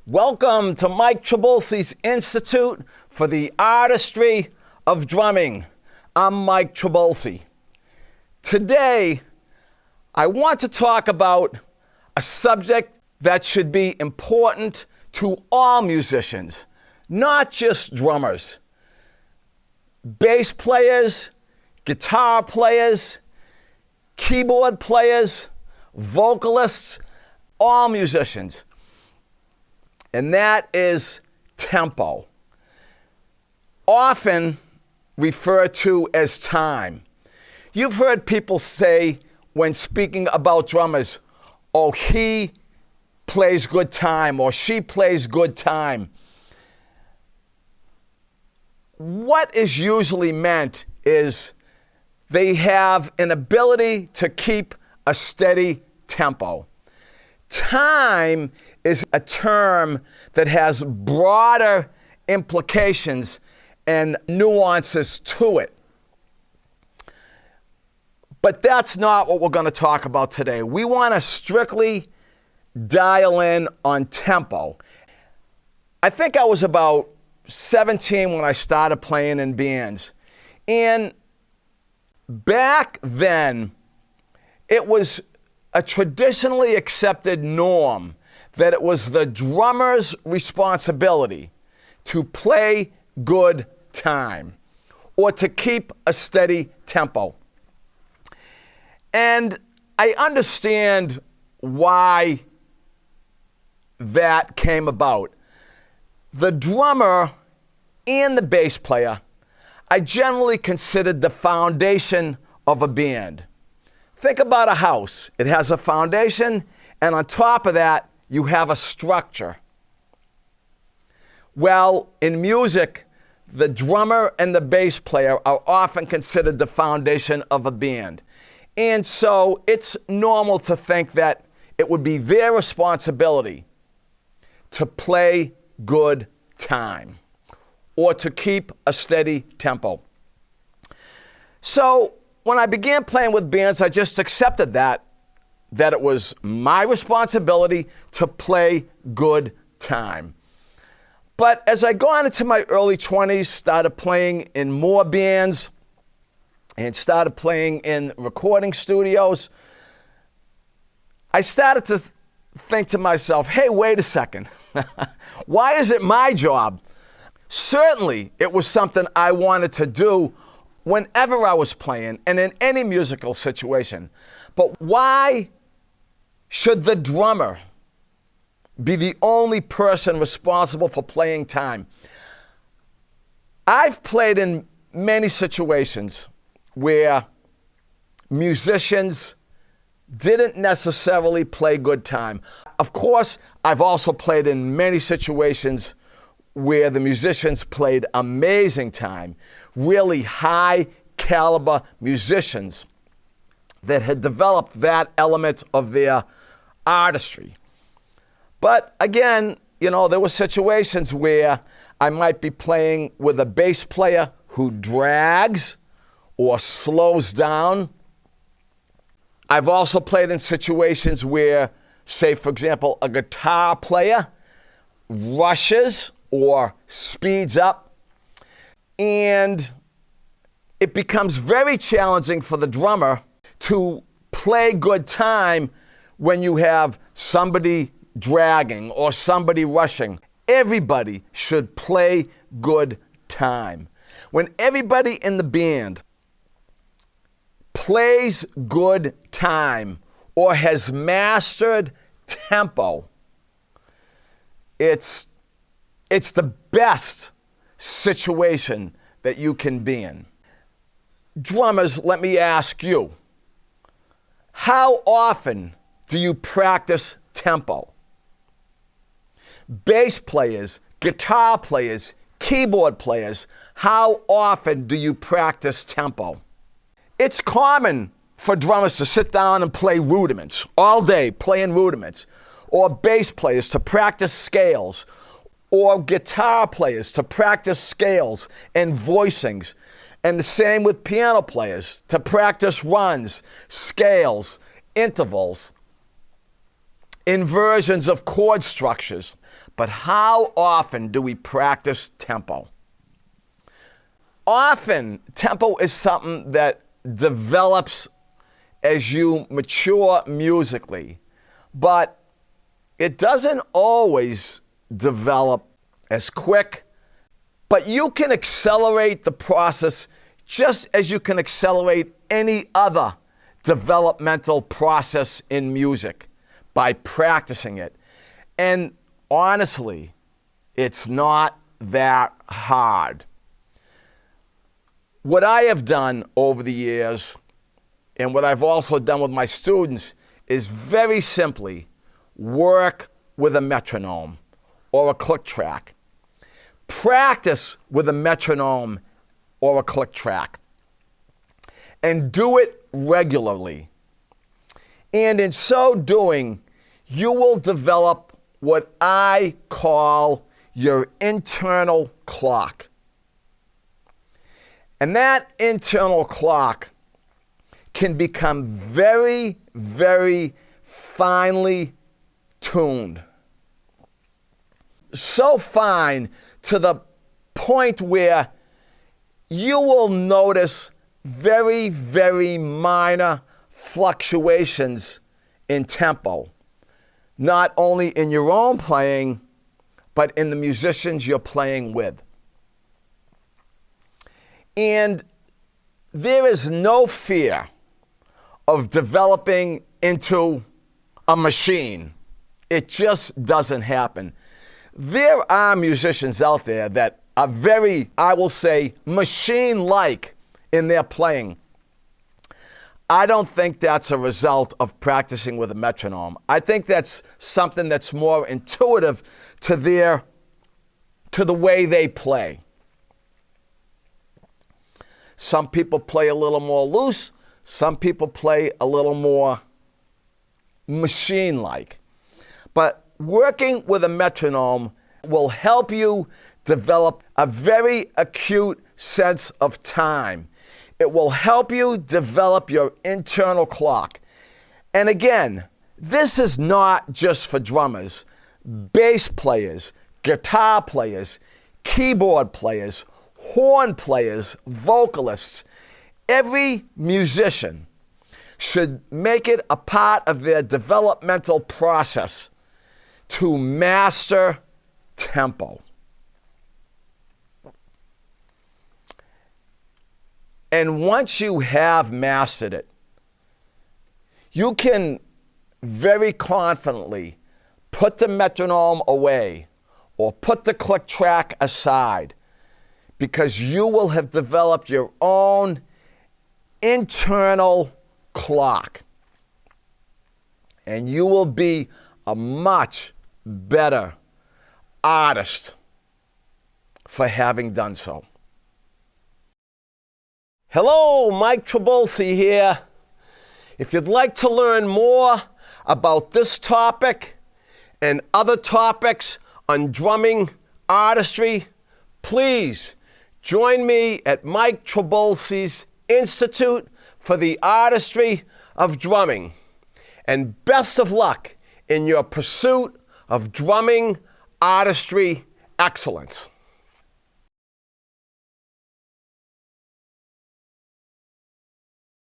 Welcome to Mike Trabulsie's Institute for the Artistry of Drumming. I'm Mike Trabulsie. Today, I want to talk about a subject that should be important to all musicians, not just drummers. Bass players, guitar players, keyboard players, vocalists, all musicians. And that is tempo, often referred to as time. You've heard people say when speaking about drummers, oh, he plays good time or she plays good time. What is usually meant is they have an ability to keep a steady tempo. Time is a term that has broader implications and nuances to it. But that's not what we're going to talk about today. We want to strictly dial in on tempo. I think I was about 17 when I started playing in bands. And back then, it was a traditionally accepted norm that it was the drummer's responsibility to play good time or to keep a steady tempo. And I understand why that came about. The drummer and the bass player are generally considered the foundation of a band. Think about a house. It has a foundation, and on top of that, you have a structure. Well, in music, the drummer and the bass player are often considered the foundation of a band. And so it's normal to think that it would be their responsibility to play good time or to keep a steady tempo. So when I began playing with bands, I just accepted that it was my responsibility to play good time. But as I got into my early 20s, started playing in more bands and started playing in recording studios, I started to think to myself, hey, wait a second. Why is it my job? Certainly, it was something I wanted to do whenever I was playing and in any musical situation. But why should the drummer be the only person responsible for playing time? I've played in many situations where musicians didn't necessarily play good time. Of course, I've also played in many situations where the musicians played amazing time, really high caliber musicians that had developed that element of their artistry. But again, there were situations where I might be playing with a bass player who drags or slows down. I've also played in situations where, say, for example, a guitar player rushes or speeds up, and it becomes very challenging for the drummer to play good time when you have somebody dragging or somebody rushing. Everybody should play good time. When everybody in the band plays good time or has mastered tempo, it's the best situation that you can be in. Drummers, let me ask you, how often do you practice tempo? Bass players, guitar players, keyboard players, how often do you practice tempo? It's common for drummers to sit down and play rudiments all day, playing rudiments, or bass players to practice scales, or guitar players to practice scales and voicings, and the same with piano players to practice runs, scales, intervals, inversions of chord structures. but how often do we practice tempo? Often, tempo is something that develops as you mature musically, but it doesn't always develop as quick, but you can accelerate the process just as you can accelerate any other developmental process in music by practicing it. And honestly, it's not that hard. What I have done over the years, and what I've also done with my students, is very simply work with a metronome or a click track. Practice with a metronome or a click track. And do it regularly. And in so doing, you will develop what I call your internal clock. And that internal clock can become very, very finely tuned. So fine to the point where you will notice very, very minor fluctuations in tempo, not only in your own playing, but in the musicians you're playing with. And there is no fear of developing into a machine. It just doesn't happen. There are musicians out there that are very, I will say, machine-like in their playing. I don't think that's a result of practicing with a metronome. I think that's something that's more intuitive to the way they play. Some people play a little more loose. Some people play a little more machine-like. But working with a metronome will help you develop a very acute sense of time. It will help you develop your internal clock. And again, this is not just for drummers. Bass players, guitar players, keyboard players, horn players, vocalists, every musician should make it a part of their developmental process to master tempo. And once you have mastered it, you can very confidently put the metronome away or put the click track aside, because you will have developed your own internal clock. And you will be a much better artist for having done so. Hello, Mike Trabulsie here. If you'd like to learn more about this topic and other topics on drumming artistry, please join me at Mike Trabulsie's Institute for the Artistry of Drumming. And best of luck in your pursuit of drumming artistry excellence.